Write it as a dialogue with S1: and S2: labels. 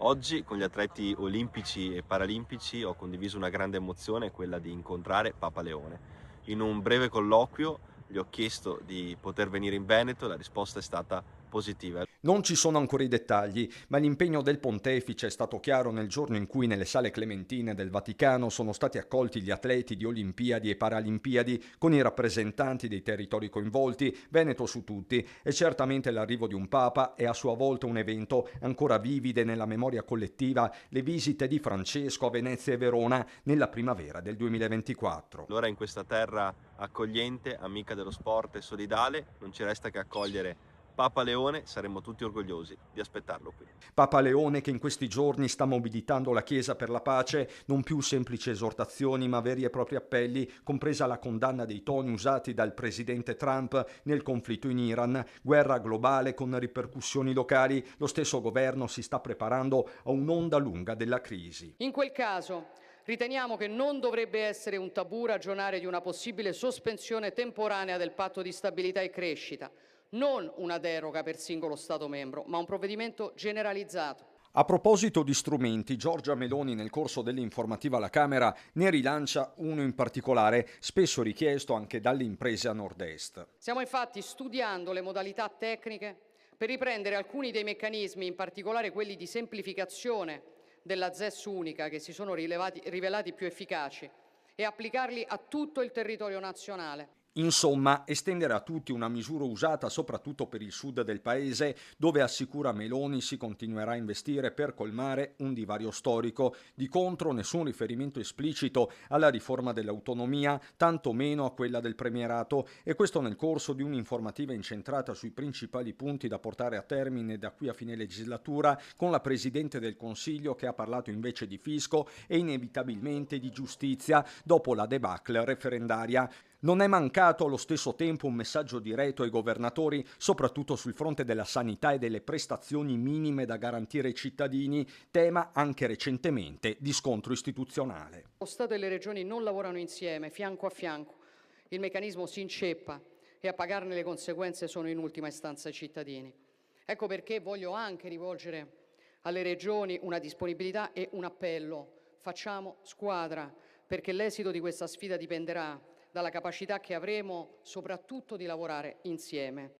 S1: Oggi con gli atleti olimpici e paralimpici ho condiviso una grande emozione, quella di incontrare Papa Leone. In un breve colloquio gli ho chiesto di poter venire in Veneto e la risposta è stata positiva.
S2: Non ci sono ancora i dettagli, ma l'impegno del pontefice è stato chiaro nel giorno in cui nelle sale clementine del Vaticano sono stati accolti gli atleti di Olimpiadi e Paralimpiadi con i rappresentanti dei territori coinvolti, Veneto su tutti, e certamente l'arrivo di un Papa è a sua volta un evento ancora vivide nella memoria collettiva, le visite di Francesco a Venezia e Verona nella primavera del 2024.
S1: Allora in questa terra accogliente, amica dello sport e solidale, non ci resta che accogliere Papa Leone, saremmo tutti orgogliosi di aspettarlo qui.
S2: Papa Leone che in questi giorni sta mobilitando la Chiesa per la pace, non più semplici esortazioni ma veri e propri appelli, compresa la condanna dei toni usati dal presidente Trump nel conflitto in Iran, guerra globale con ripercussioni locali, lo stesso governo si sta preparando a un'onda lunga della crisi.
S3: In quel caso riteniamo che non dovrebbe essere un tabù ragionare di una possibile sospensione temporanea del patto di stabilità e crescita, non una deroga per singolo Stato membro, ma un provvedimento generalizzato.
S2: A proposito di strumenti, Giorgia Meloni nel corso dell'informativa alla Camera ne rilancia uno in particolare, spesso richiesto anche dalle imprese a nord-est.
S3: Stiamo infatti studiando le modalità tecniche per riprendere alcuni dei meccanismi, in particolare quelli di semplificazione della ZES unica, che si sono rivelati più efficaci, e applicarli a tutto il territorio nazionale.
S2: Insomma, estendere a tutti una misura usata soprattutto per il sud del paese, dove assicura Meloni si continuerà a investire per colmare un divario storico. Di contro, nessun riferimento esplicito alla riforma dell'autonomia, tanto meno a quella del premierato, e questo nel corso di un'informativa incentrata sui principali punti da portare a termine da qui a fine legislatura, con la Presidente del Consiglio che ha parlato invece di fisco e inevitabilmente di giustizia dopo la debacle referendaria. Non è mancato allo stesso tempo un messaggio diretto ai governatori, soprattutto sul fronte della sanità e delle prestazioni minime da garantire ai cittadini, tema anche recentemente di scontro istituzionale.
S3: Lo Stato e le Regioni non lavorano insieme, fianco a fianco. Il meccanismo si inceppa e a pagarne le conseguenze sono in ultima istanza i cittadini. Ecco perché voglio anche rivolgere alle Regioni una disponibilità e un appello. Facciamo squadra, perché l'esito di questa sfida dipenderà dalla capacità che avremo soprattutto di lavorare insieme.